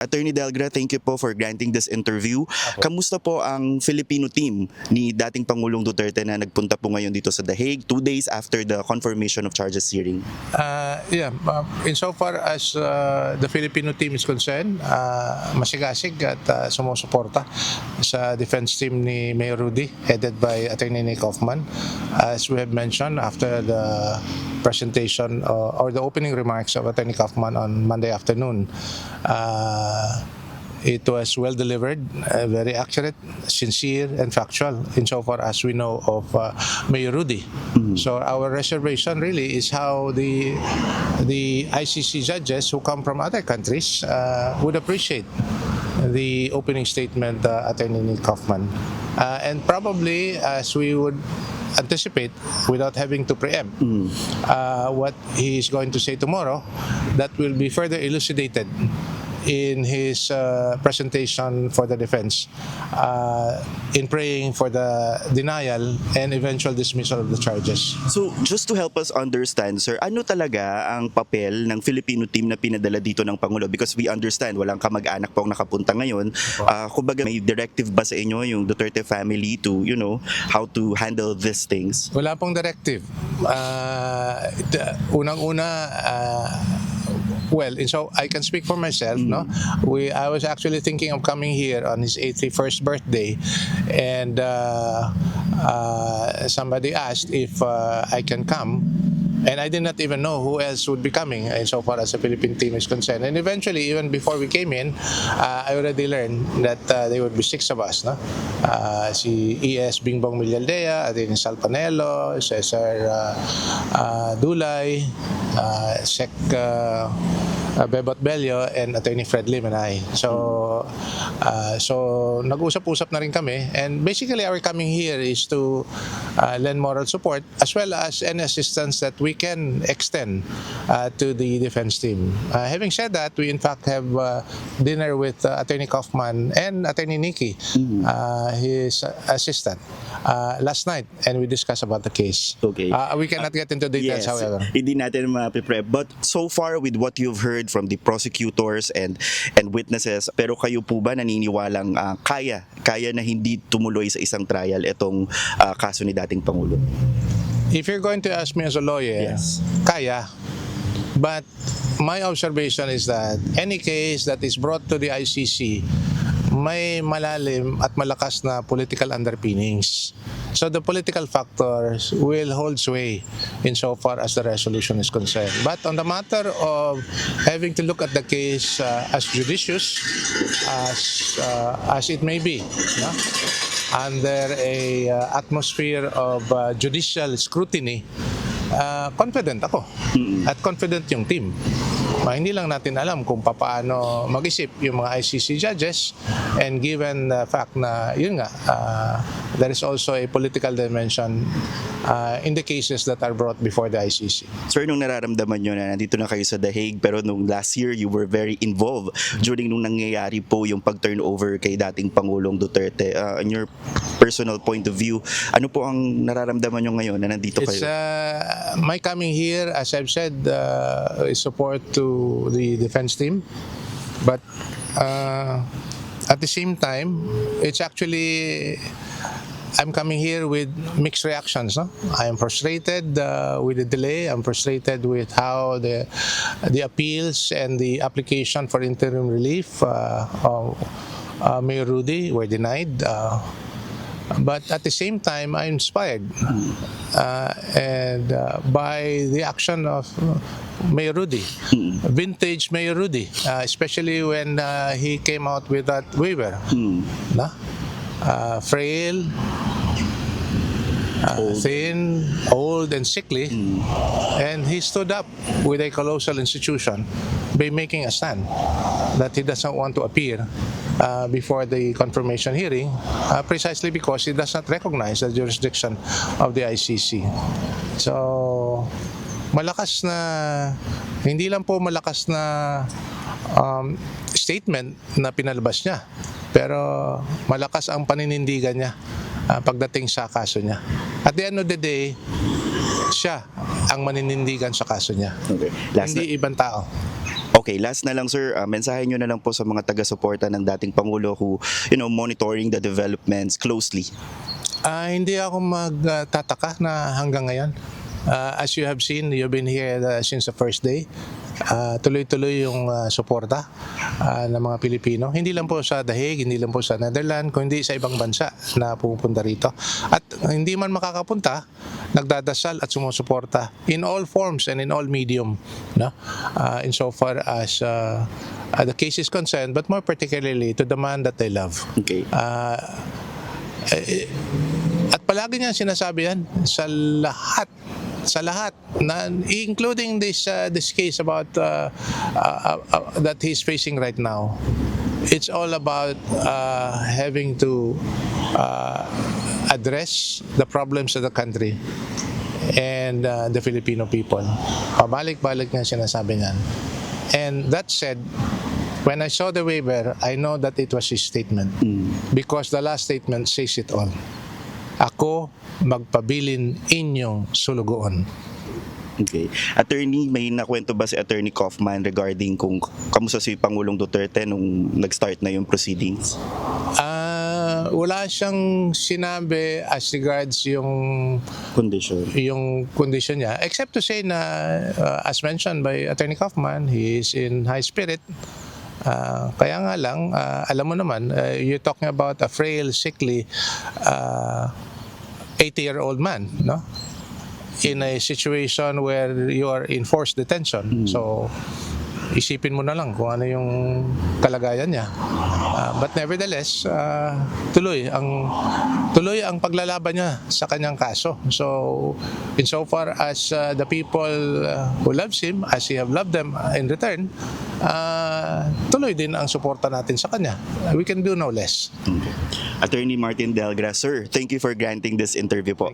Attorney Delgra, thank you po for granting this interview. Apo. Kamusta po ang Filipino team ni dating Pangulong Duterte na nagpunta po ngayon dito sa The Hague 2 days after the confirmation of charges hearing? Insofar as the Filipino team is concerned, masigasig at sumusuporta sa defense team ni Mayor Rudy, headed by Attorney Nick Kaufman. As we have mentioned, after the presentation or the opening remarks of Attorney Kaufman on Monday afternoon, it was well delivered, very accurate, sincere, and factual insofar as we know of Mayor Rudy. So our reservation really is how the ICC judges who come from other countries would appreciate the opening statement Attorney Nick Kaufman. And probably, as we would anticipate without having to preempt what he is going to say tomorrow, that will be further elucidated in his presentation for the defense in praying for the denial and eventual dismissal of the charges. So just to help us understand, sir, ano talaga ang papel ng Filipino team na pinadala dito ng Pangulo? Because we understand, walang kamag-anak po ang nakapunta ngayon. Kumbaga, may directive ba sa inyo yung Duterte family to, how to handle these things? Wala pong directive. Unang-una, so I can speak for myself. No, I was actually thinking of coming here on his 81st birthday, and somebody asked if I can come. And I did not even know who else would be coming insofar as the Philippine team is concerned. And eventually, even before we came in, I already learned that there would be 6 of us. No? Si E.S. Bingbong Millaldea, Atty. Sal Panelo, Cesar Dulay, Sec Bebot Bello, and Attorney Fred Lim and I. So nag-usap-usap na rin kami. And basically, our coming here is to lend moral support as well as any assistance that we can extend to the defense team. Having said that, we in fact have dinner with Attorney Kaufman and Attorney Nikki, his assistant, last night, and we discussed about the case. Okay. We cannot get into details, however. Hindi natin ma-prep. But so far, with what you've heard from the prosecutors and witnesses, pero kayo po ba naniniwalang kaya na hindi tumuloy sa isang trial itong kaso ni dating Pangulo? If you're going to ask me as a lawyer, Yes. kaya. But my observation is that any case that is brought to the ICC may malalim at malakas na political underpinnings. So the political factors will hold sway insofar as the resolution is concerned. But on the matter of having to look at the case as judicious as it may be, no? Under a atmosphere of judicial scrutiny, confident ako at confident yung team. Hindi lang natin alam kung paano mag-isip yung mga ICC judges, and given the fact na yun nga, there is also a political dimension in the cases that are brought before the ICC. Sir, nung nararamdaman nyo na nandito na kayo sa The Hague, pero nung last year you were very involved during nung nangyayari po yung pag-turnover kay dating Pangulong Duterte. In your personal point of view, ano po ang nararamdaman nyo ngayon na nandito It's kayo? my coming here, as I've said, is support to the defense team, but at the same time, it's actually I'm coming here with mixed reactions. No? I am frustrated with the delay. I'm frustrated with how the appeals and the application for interim relief of Mayor Rudy were denied. But at the same time, I'm inspired and by the action of Mayor Rudy, vintage Mayor Rudy, especially when he came out with that waiver. No? Frail, thin, old, and sickly, and he stood up with a colossal institution by making a stand that he doesn't want to appear before the confirmation hearing, precisely because he does not recognize the jurisdiction of the ICC. So, malakas na, hindi lang po malakas na statement na pinalabas niya, pero malakas ang paninindigan niya pagdating sa kaso niya. At the end of the day, siya ang maninindigan sa kaso niya. Okay. Hindi ibang tao. Okay, last na lang sir, mensahe nyo na lang po sa mga taga-suporta ng dating Pangulo who, monitoring the developments closely. Hindi ako magtataka na hanggang ngayon. As you have seen, you've been here since the first day. Tuloy-tuloy yung suporta ng mga Pilipino. Hindi lang po sa The Hague, hindi lang po sa Netherlands, kundi sa ibang bansa na pupunta rito. At hindi man makakapunta, nagdadasal at sumusuporta in all forms and in all medium, no? Insofar as the case is concerned, but more particularly to the man that they love. Okay. At palagi niya sinasabi yan sa lahat na including this case about that he's facing right now. It's all about having to address the problems of the country and the Filipino people. Pabalik-balik niya sinasabi niyan. And that said, when I saw the waiver, I know that it was his statement because the last statement says it all. Ako magpabilin inyong sulugoon. Okay. Attorney, may nakwento ba si Attorney Kaufman regarding kung kamusta si Pangulong Duterte nung nag-start na yung proceedings? Wala siyang sinabi as regards yung condition niya, except to say na as mentioned by Attorney Kaufman, he is in high spirit. Kaya nga lang, alam mo naman, you're talking about a frail, sickly 80-year-old man, no? In a situation where you are in forced detention. So, isipin mo na lang kung ano yung kalagayan niya. But nevertheless, tuloy ang paglalaban niya sa kanyang kaso. So, insofar as the people who loves him, as he have loved them in return, tuloy din ang suporta natin sa kanya. We can do no less. Okay. Attorney Martin Delgra, sir, thank you for granting this interview po.